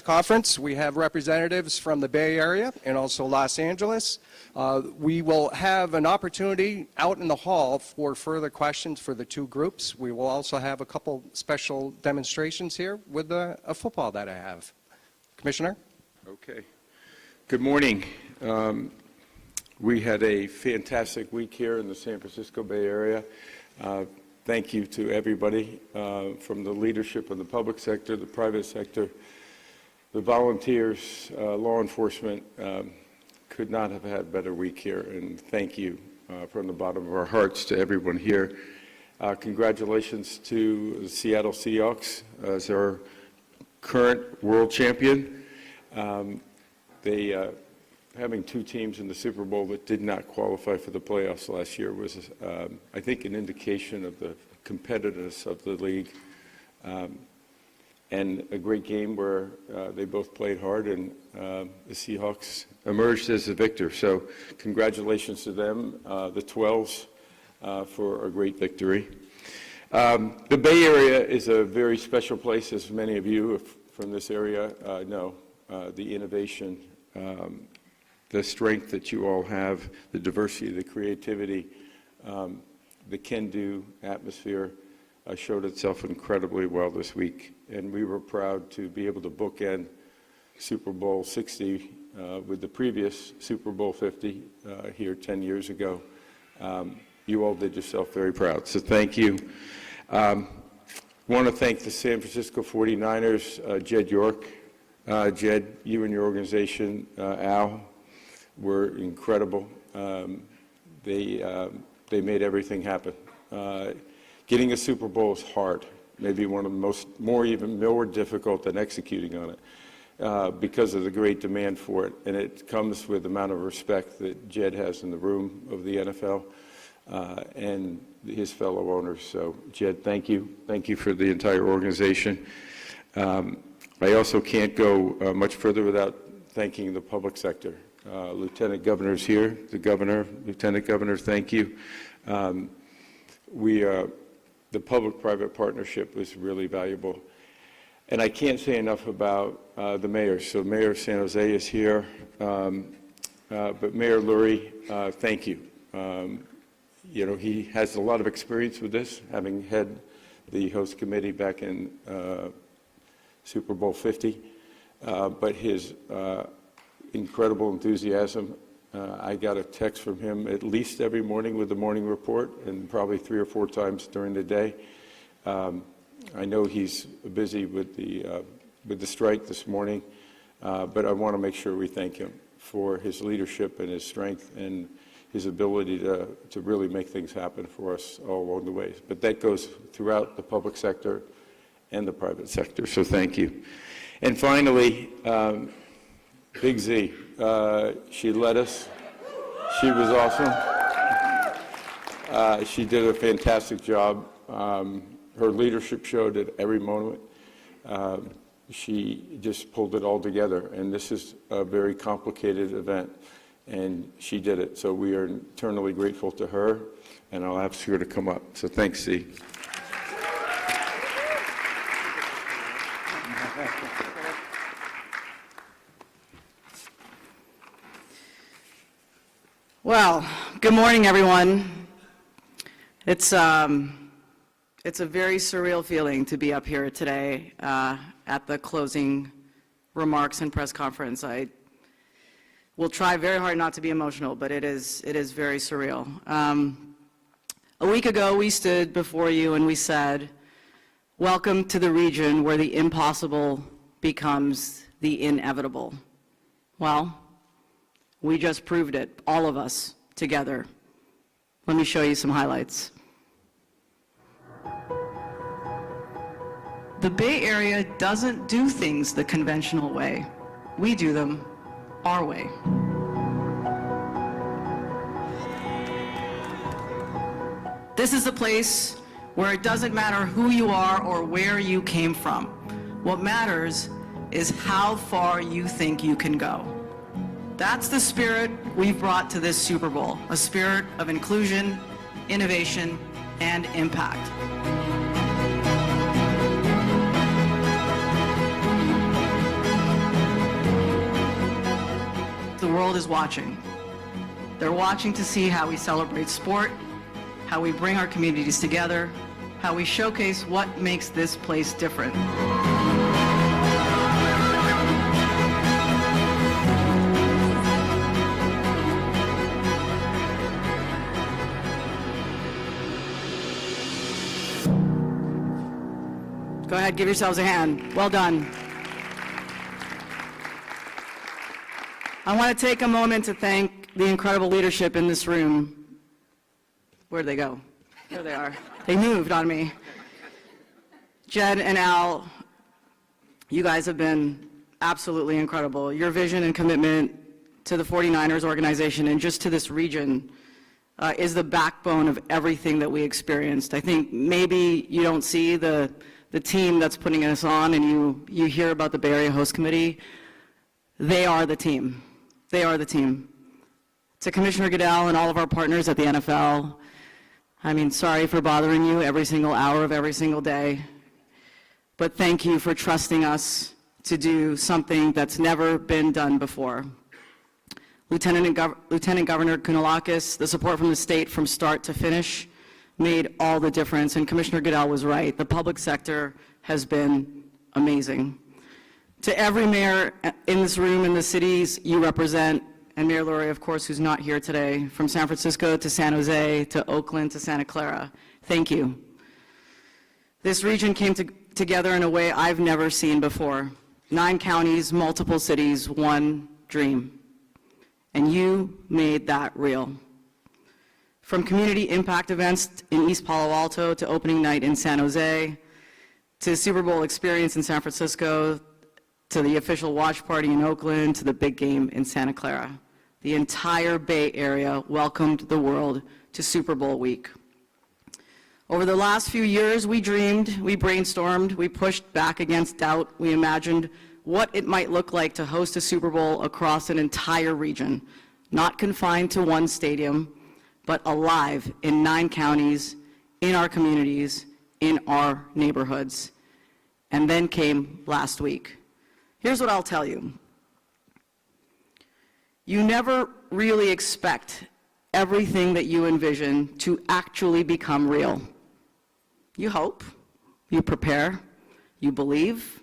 Conference. We have representatives from the Bay Area and also Los Angeles. We will have an opportunity out in the hall for further questions for the two groups. We will also have a couple special demonstrations here with a football that I have. Commissioner? Okay. Good morning. We had a fantastic week here in the San Francisco Bay Area. Thank you to everybody from the leadership of the public sector, the private sector, the volunteers, law enforcement. Could not have had a better week here, and thank you from the bottom of our hearts to everyone here. Congratulations to the Seattle Seahawks as our current world champion. Having two teams in the Super Bowl that did not qualify for the playoffs last year was, I think, an indication of the competitiveness of the league. And a great game where they both played hard, and the Seahawks emerged as the victor. So congratulations to them, the 12s, for a great victory. The Bay Area is a very special place, as many of you from this area know. The innovation, the strength that you all have, the diversity, the creativity, the can-do atmosphere showed itself incredibly well this week. And we were proud to be able to bookend Super Bowl 60 with the previous Super Bowl 50 here 10 years ago. You all did yourself very proud, so thank you. I want to thank the San Francisco 49ers, Jed York. Jed, you and your organization, Al, were incredible. They made everything happen. Getting a Super Bowl is hard, maybe one of the even more difficult than executing on it because of the great demand for it. And it comes with the amount of respect that Jed has in the room of the NFL and his fellow owners. So, Jed, thank you. Thank you for the entire organization. I also can't go much further without thanking the public sector. Lieutenant Governor's here, the Governor, Lieutenant Governor, thank you. The public-private partnership was really valuable. And I can't say enough about the mayor. So Mayor of San Jose is here, but Mayor Lurie, thank you. You know, he has a lot of experience with this, having head the host committee back in Super Bowl 50, but his incredible enthusiasm. I got a text from him at least every morning with the morning report, and probably 3 or 4 times during the day. I know he's busy with the strike this morning, but I want to make sure we thank him for his leadership and his strength and his ability to really make things happen for us all along the way. But that goes throughout the public sector and the private sector, so thank you. And finally, Big Z, she led us. She was awesome. She did a fantastic job. Her leadership showed at every moment. She just pulled it all together, and this is a very complicated event, and she did it. So we are eternally grateful to her, and I'll ask her to come up. So thanks, Z. Well, good morning, everyone. It's a very surreal feeling to be up here today at the closing remarks and press conference. I will try very hard not to be emotional, but it is very surreal. A week ago, we stood before you and we said, "Welcome to the region where the impossible becomes the inevitable." Well, we just proved it, all of us together. Let me show you some highlights. The Bay Area doesn't do things the conventional way. We do them our way. This is a place where it doesn't matter who you are or where you came from. What matters is how far you think you can go. That's the spirit we've brought to this Super Bowl, a spirit of inclusion, innovation, and impact. world is watching. They're watching to see how we celebrate sport, how we bring our communities together, how we showcase what makes this place different. Go ahead, give yourselves a hand. Well done. I want to take a moment to thank the incredible leadership in this room. Where'd they go? There they are. They moved on me. Jed and Al, you guys have been absolutely incredible. Your vision and commitment to the 49ers organization and just to this region is the backbone of everything that we experienced. I think maybe you don't see the team that's putting us on, and you hear about the Bay Area Host Committee. They are the team. They are the team. To Commissioner Goodell and all of our partners at the NFL, I mean, sorry for bothering you every single hour of every single day, but thank you for trusting us to do something that's never been done before. Lieutenant Governor Kounalakis, the support from the state from start to finish made all the difference, and Commissioner Goodell was right. The public sector has been amazing. To every mayor in this room, in the cities you represent, and Mayor Lurie, of course, who's not here today, from San Francisco to San Jose to Oakland to Santa Clara, thank you. This region came together in a way I've never seen before. 9 counties, multiple cities, one dream. And you made that real. From community impact events in East Palo Alto to opening night in San Jose, to Super Bowl experience in San Francisco, to the official watch party in Oakland, to the big game in Santa Clara. The entire Bay Area welcomed the world to Super Bowl week. Over the last few years, we dreamed, we brainstormed, we pushed back against doubt, we imagined what it might look like to host a Super Bowl across an entire region, not confined to one stadium, but alive in 9 counties, in our communities, in our neighborhoods. And then came last week. Here's what I'll tell you. You never really expect everything that you envision to actually become real. You hope, you prepare, you believe,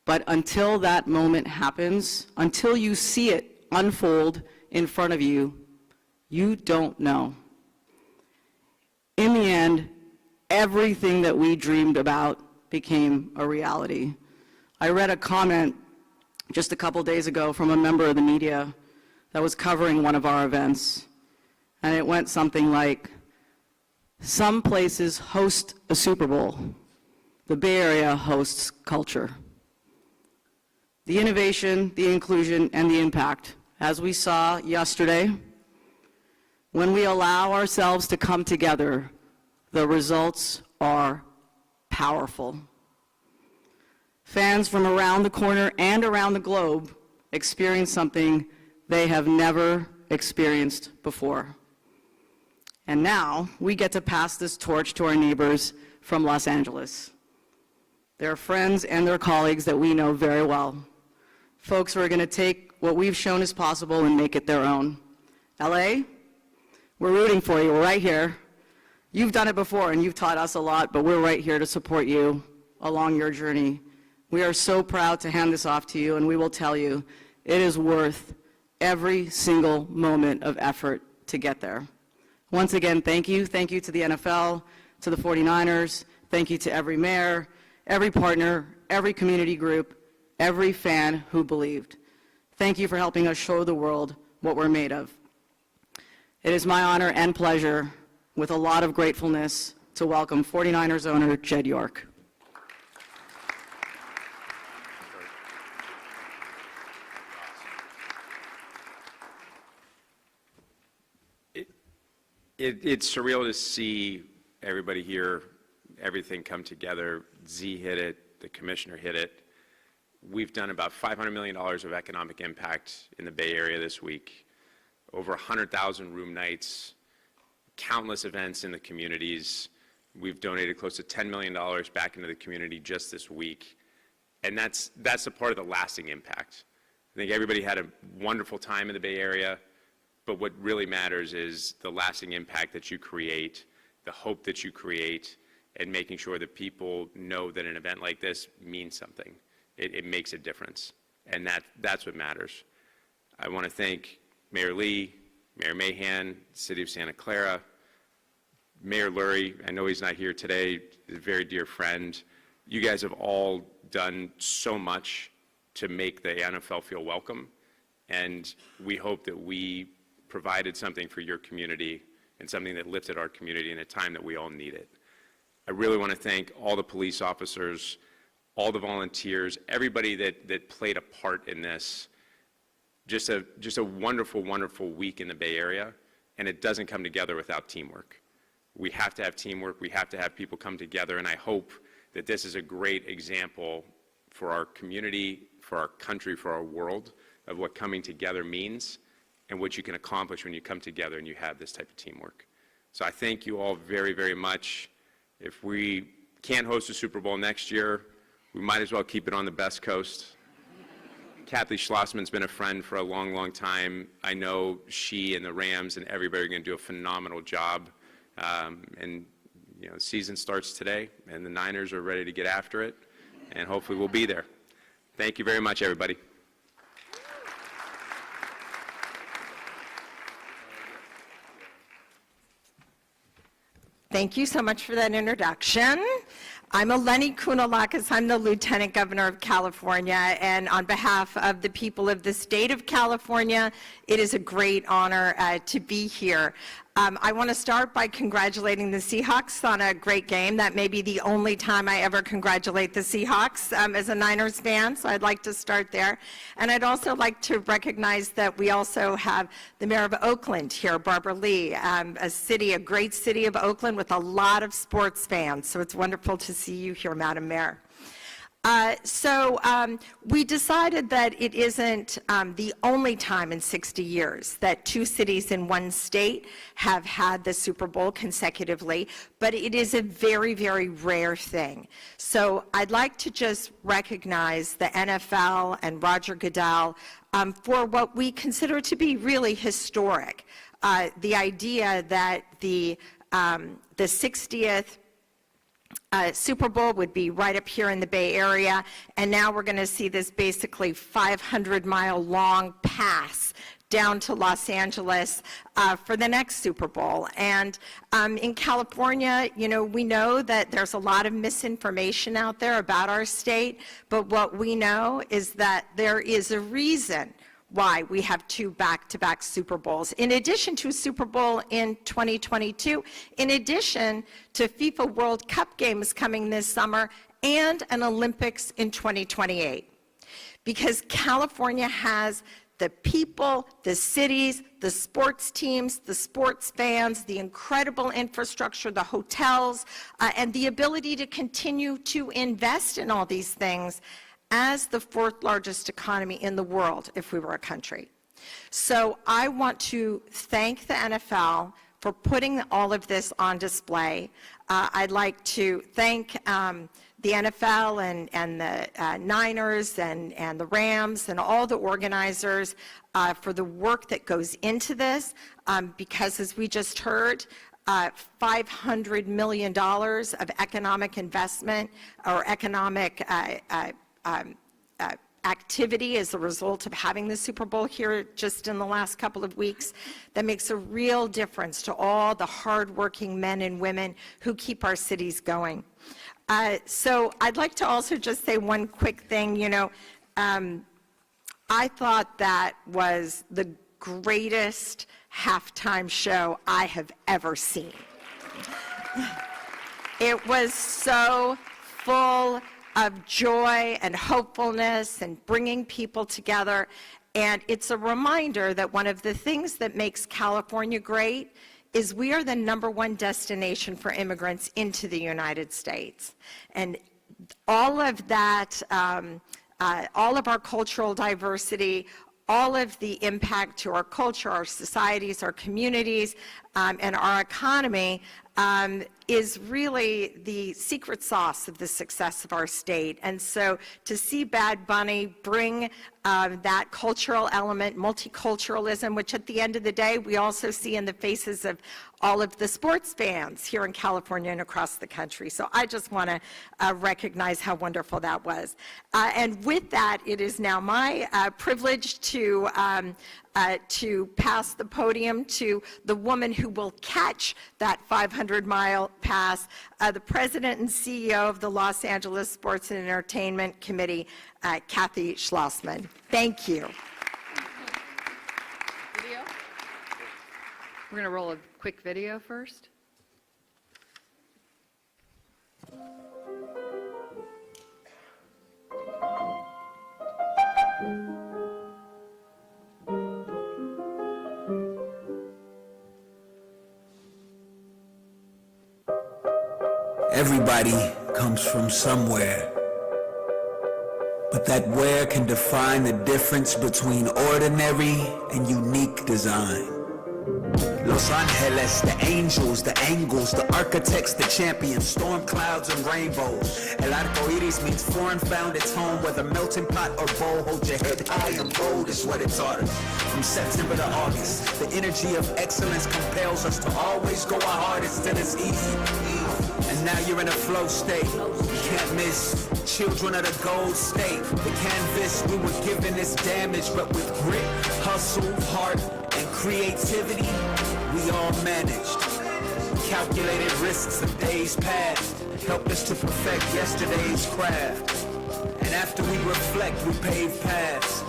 but until that moment happens, until you see it unfold in front of you, you don't know. In the end, everything that we dreamed about became a reality. I read a comment just a couple days ago from a member of the media that was covering one of our events, and it went something like, some places host a Super Bowl. The Bay Area hosts culture. The innovation, the inclusion, and the impact, as we saw yesterday, when we allow ourselves to come together, the results are powerful. Fans from around the corner and around the globe experience something they have never experienced before. And now we get to pass this torch to our neighbors from Los Angeles. They're friends and their colleagues that we know very well. Folks who are going to take what we've shown is possible and make it their own. LA, we're rooting for you. We're right here. You've done it before and you've taught us a lot, but we're right here to support you along your journey. We are so proud to hand this off to you, and we will tell you it is worth every single moment of effort to get there. Once again, thank you. Thank you to the NFL, to the 49ers. Thank you to every mayor, every partner, every community group, every fan who believed. Thank you for helping us show the world what we're made of. It is my honor and pleasure, with a lot of gratefulness, to welcome 49ers owner Jed York. It's surreal to see everybody here, everything come together. Z hit it, the commissioner hit it. We've done about $500 million of economic impact in the Bay Area this week, over 100,000 room nights, countless events in the communities. We've donated close to $10 million back into the community just this week. And that's a part of the lasting impact. think everybody had a wonderful time in the Bay Area, but what really matters is the lasting impact that you create, the hope that you create, and making sure that people know that an event like this means something. It makes a difference, and that's what matters. I want to thank Mayor Lee, Mayor Mahan, City of Santa Clara, Mayor Lurie. I know he's not here today, he's a very dear friend. You guys have all done so much to make the NFL feel welcome, and we hope that we provided something for your community and something that lifted our community in a time that we all need it. I really want to thank all the police officers, all the volunteers, everybody that played a part in this. Just a wonderful, wonderful week in the Bay Area, and it doesn't come together without teamwork. We have to have teamwork, we have to have people come together, and I hope that this is a great example for our community, for our country, for our world, of what coming together means and what you can accomplish when you come together and you have this type of teamwork. So I thank you all very, very much. If we can't host a Super Bowl next year, we might as well keep it on the best coast. Kathy Schlossman's been a friend for a long, long time. I know she and the Rams and everybody are going to do a phenomenal job. And you know, the season starts today, and the Niners are ready to get after it, and hopefully we'll be there. Thank you very much, everybody. Thank you so much for that introduction. I'm Eleni Kounalakis. I'm the Lieutenant Governor of California, and on behalf of the people of the state of California, it is a great honor to be here. I want to start by congratulating the Seahawks on a great game. That may be the only time I ever congratulate the Seahawks as a Niners fan, so I'd like to start there. And I'd also like to recognize that we also have the Mayor of Oakland here, Barbara Lee, a great city of Oakland with a lot of sports fans. So it's wonderful to see you here, Madam Mayor. We decided that it isn't the only time in 60 years that two cities in one state have had the Super Bowl consecutively, but it is a very, very rare thing. So I'd like to just recognize the NFL and Roger Goodell for what we consider to be really historic. The idea that the 60th Super Bowl would be right up here in the Bay Area, and now we're going to see this basically 500-mile long pass down to Los Angeles for the next Super Bowl. And in California, you know, we know that there's a lot of misinformation out there about our state, but what we know is that there is a reason why we have two back-to-back Super Bowls. In addition to a Super Bowl in 2022, in addition to FIFA World Cup games coming this summer, and an Olympics in 2028. Because California has the people, the cities, the sports teams, the sports fans, the incredible infrastructure, the hotels, and the ability to continue to invest in all these things as the fourth largest economy in the world if we were a country. So I want to thank the NFL for putting all of this on display. I'd like to thank the NFL and the Niners and the Rams and all the organizers for the work that goes into this, because as we just heard, $500 million of economic investment or economic activity as a result of having the Super Bowl here just in the last couple of weeks, that makes a real difference to all the hardworking men and women who keep our cities going. So I'd like to also just say one quick thing. You know, I thought that was the greatest halftime show I have ever seen. It was so full of joy and hopefulness and bringing people together. And it's a reminder that one of the things that makes California great is we are the #1 destination for immigrants into the United States. And all of that, all of our cultural diversity, all of the impact to our culture, our societies, our communities, and our economy is really the secret sauce of the success of our state. And so to see Bad Bunny bring that cultural element, multiculturalism, which at the end of the day, we also see in the faces of all of the sports fans here in California and across the country. So I just want to recognize how wonderful that was. And with that, it is now my privilege to pass the podium to the woman who will catch that 500-mile pass, the president and CEO of the Los Angeles Sports and Entertainment Committee, Kathy Schlossman. Thank you. Video? We're going to roll a quick video first. Everybody comes from somewhere, but that where can define the difference between ordinary and unique design. Los Angeles, the angels, the angles, the architects, the champions, storm clouds and rainbows. El arco iris means foreign found its home, whether melting pot or bowl, hold your head high and bold is what it taught us. From September to August, the energy of excellence compels us to always go our hardest till it's easy. And now you're in a flow state, you can't miss. Children of the gold state, the canvas we were given is damaged, but with grit, hustle, heart, and creativity, we all managed. Calculated risks of days past helped us to perfect yesterday's craft. And after we reflect, we pave paths.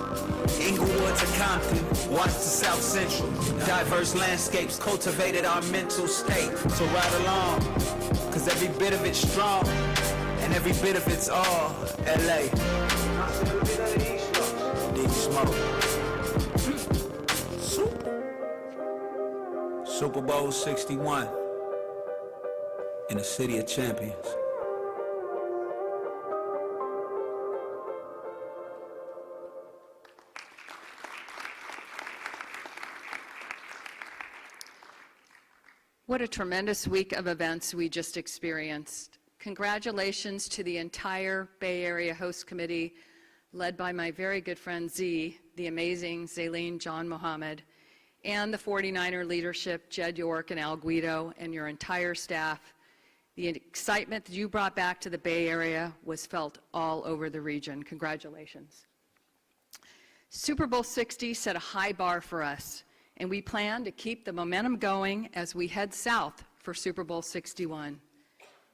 Inglewood to Compton, Watts to South Central. Diverse landscapes cultivated our mental state. So ride along, cause every bit of it's strong, and every bit of it's all LA. Deep smoke. Super Bowl 61 in the city of champions. What a tremendous week of events we just experienced. Congratulations to the entire Bay Area Host Committee, led by my very good friend Z, the amazing Zaylene John Mohammed, and the 49er leadership, Jed York and Al Guido, and your entire staff. The excitement that you brought back to the Bay Area was felt all over the region. Congratulations. Super Bowl 60 set a high bar for us, and we plan to keep the momentum going as we head south for Super Bowl 61.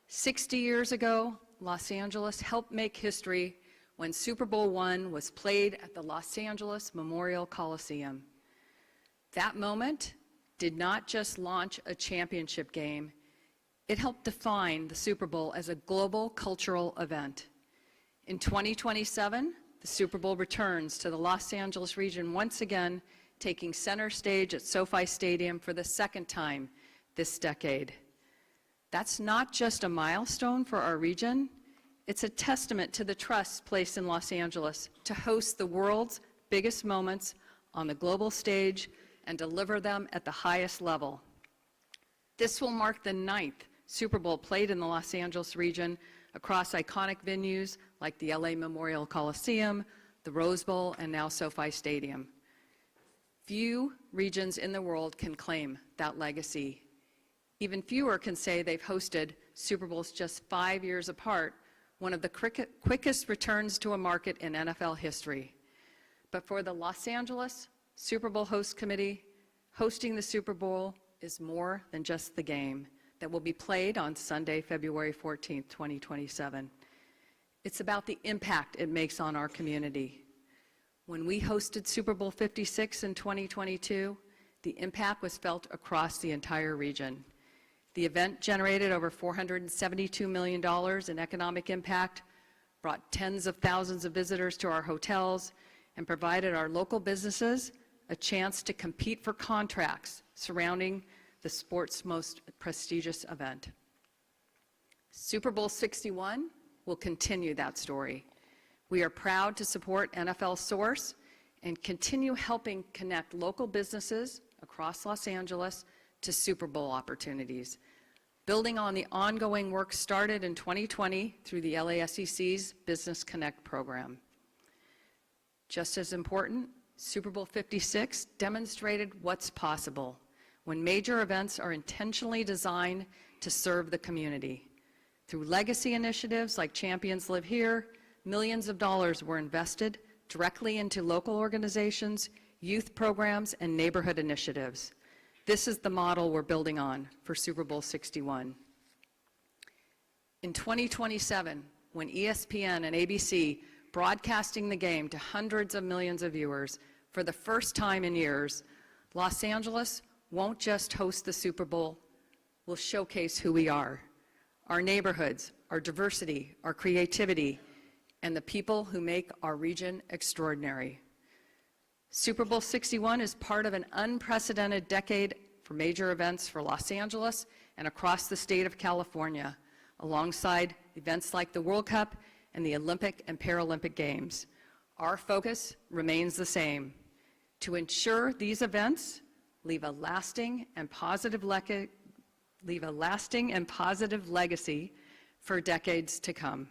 60 years ago, Los Angeles helped make history when Super Bowl I was played at the Los Angeles Memorial Coliseum. That moment did not just launch a championship game, it helped define the Super Bowl as a global cultural event. In 2027, the Super Bowl returns to the Los Angeles region once again, taking center stage at SoFi Stadium for the second time this decade. That's not just a milestone for our region, it's a testament to the trust placed in Los Angeles to host the world's biggest moments on the global stage and deliver them at the highest level. This will mark the 9th Super Bowl played in the Los Angeles region across iconic venues like the LA Memorial Coliseum, the Rose Bowl, and now SoFi Stadium. Few regions in the world can claim that legacy. Even fewer can say they've hosted Super Bowls just 5 years apart, one of the quickest returns to a market in NFL history. But for the Los Angeles Super Bowl Host Committee, hosting the Super Bowl is more than just the game that will be played on Sunday, February 14th, 2027. It's about the impact it makes on our community. When we hosted Super Bowl 56 in 2022, the impact was felt across the entire region. The event generated over $472 million in economic impact, brought tens of thousands of visitors to our hotels, and provided our local businesses a chance to compete for contracts surrounding the sport's most prestigious event. Super Bowl 61 will continue that story. We are proud to support NFL Source and continue helping connect local businesses across Los Angeles to Super Bowl opportunities. building on the ongoing work started in 2020 through the LASEC's Business Connect program. Just as important, Super Bowl 56 demonstrated what's possible when major events are intentionally designed to serve the community. Through legacy initiatives like Champions Live Here, millions of dollars were invested directly into local organizations, youth programs, and neighborhood initiatives. This is the model we're building on for Super Bowl 61. In 2027, when ESPN and ABC broadcasting the game to hundreds of millions of viewers for the first time in years, Los Angeles won't just host the Super Bowl, we'll showcase who we are, our neighborhoods, our diversity, our creativity, and the people who make our region extraordinary. Super Bowl 61 is part of an unprecedented decade for major events for Los Angeles and across the state of California, alongside events like the World Cup and the Olympic and Paralympic Games. Our focus remains the same: to ensure these events leave a lasting and positive legacy for decades to come.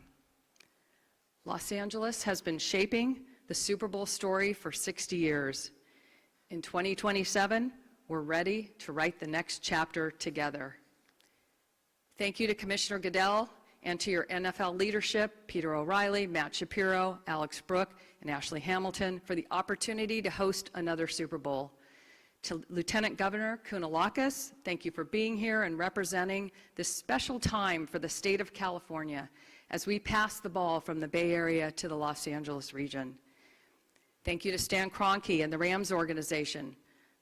Los Angeles has been shaping the Super Bowl story for 60 years. In 2027, we're ready to write the next chapter together. Thank you to Commissioner Goodell and to your NFL leadership, Peter O'Reilly, Matt Shapiro, Alex Brooke, and Ashley Hamilton, for the opportunity to host another Super Bowl. To Lieutenant Governor Kounalakis, thank you for being here and representing this special time for the state of California as we pass the ball from the Bay Area to the Los Angeles region. Thank you to Stan Kroenke and the Rams organization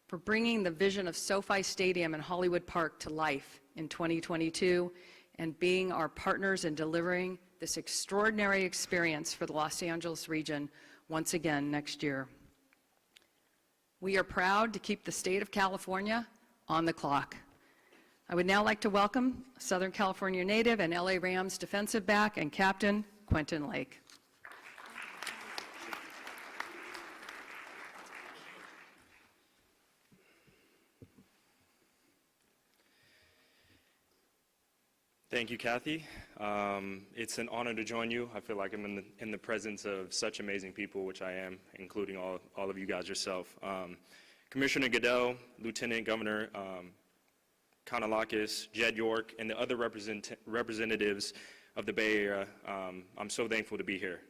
for bringing the vision of SoFi Stadium and Hollywood Park to life in 2022 and being our partners in delivering this extraordinary experience for the Los Angeles region once again next year. We are proud to keep the state of California on the clock. I would now like to welcome Southern California native and LA Rams defensive back and captain, Quentin Lake. Thank you, Kathy. It's an honor to join you. I feel like I'm in the presence of such amazing people, which I am, including all of you guys yourself. Commissioner Goodell, Lieutenant Governor Kounalakis, Jed York, and the other representatives of the Bay Area, I'm so thankful to be here.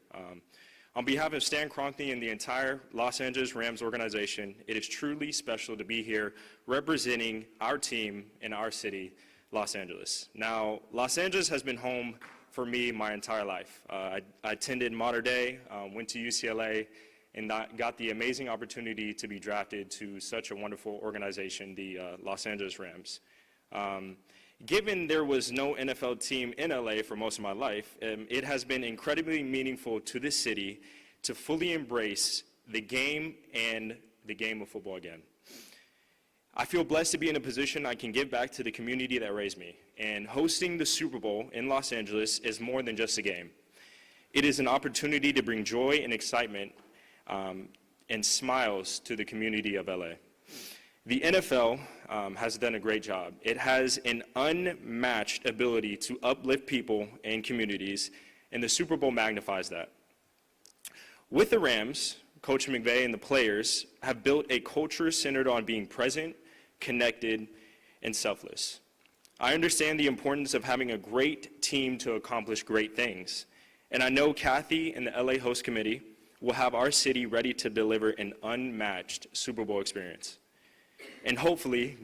On behalf of Stan Kroenke and the entire Los Angeles Rams organization, it is truly special to be here representing our team in our city, Los Angeles. Now, Los Angeles has been home for me my entire life. I attended Mater Dei, went to UCLA, and got the amazing opportunity to be drafted to such a wonderful organization, the Los Angeles Rams. Given there was no NFL team in LA for most of my life, it has been incredibly meaningful to this city to fully embrace the game and the game of football again. I feel blessed to be in a position I can give back to the community that raised me, and hosting the Super Bowl in Los Angeles is more than just a game. It is an opportunity to bring joy and excitement and smiles to the community of LA. The NFL has done a great job. It has an unmatched ability to uplift people and communities, and the Super Bowl magnifies that. With the Rams, Coach McVay and the players have built a culture centered on being present, connected, and selfless. I understand the importance of having a great team to accomplish great things, and I know Kathy and the LA Host Committee will have our city ready to deliver an unmatched Super Bowl experience. And hopefully,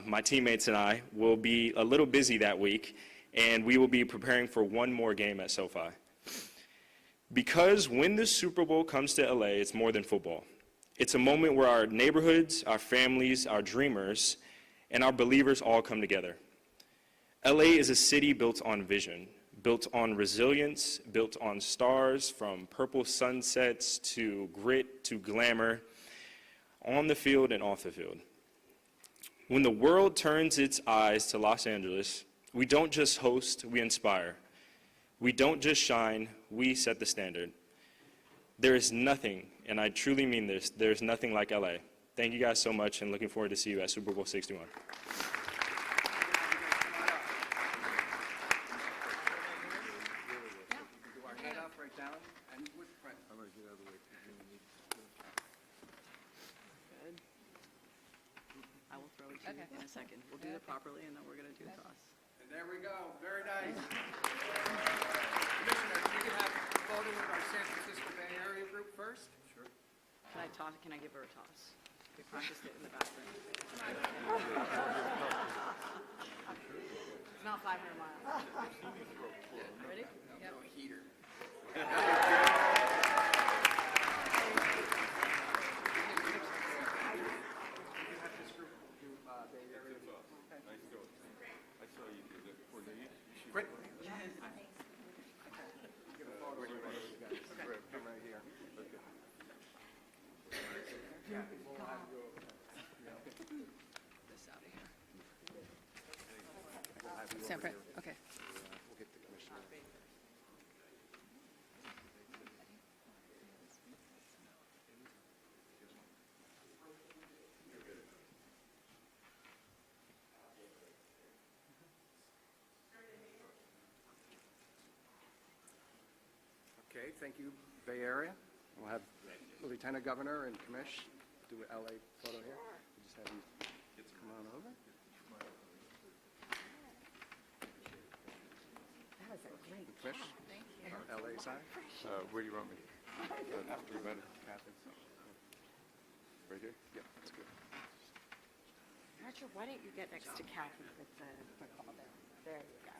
my teammates and I will be a little busy that week, and we will be preparing for one more game at SoFi. Because when the Super Bowl comes to LA, it's more than football. It's a moment where our neighborhoods, our families, our dreamers, and our believers all come together. LA is a city built on vision, built on resilience, built on stars, from purple sunsets to grit to glamour, on the field and off the field. When the world turns its eyes to Los Angeles, we don't just host, we inspire. We don't just shine, we set the standard. There is nothing, and I truly mean this, there is nothing like LA. Thank you guys so much, and looking forward to see you at Super Bowl 61. in a second. We'll do it properly, and then we're going to do the toss. And there we go, very nice. Commissioner, we can have a photo with our San Francisco Bay Area group first? Sure. Can I toss, can I give her a toss? We practiced it in the bathroom. It's not 500 miles. Ready? Yep. Heater. Great. Come right here. This out of here. Stand for- Okay. We'll get the commissioner. Okay, thank you, Bay Area. We'll have Lieutenant Governor and Commish do an LA photo here. We'll just have you come on over. That was a great Commish, our LA side. Where do you want me? After you better, Catherine. Right here? Yep, that's good. Roger, why don't you get next to Kathy with the football there? There you go.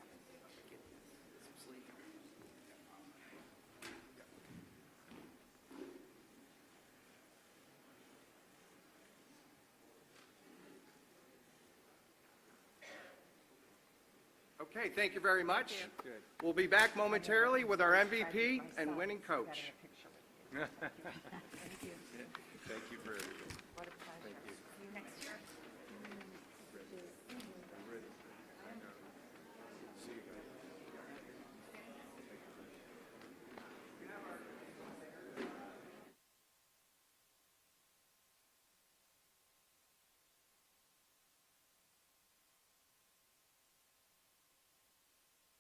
Okay, thank you very much. We'll be back momentarily with our MVP and winning coach. Thank you for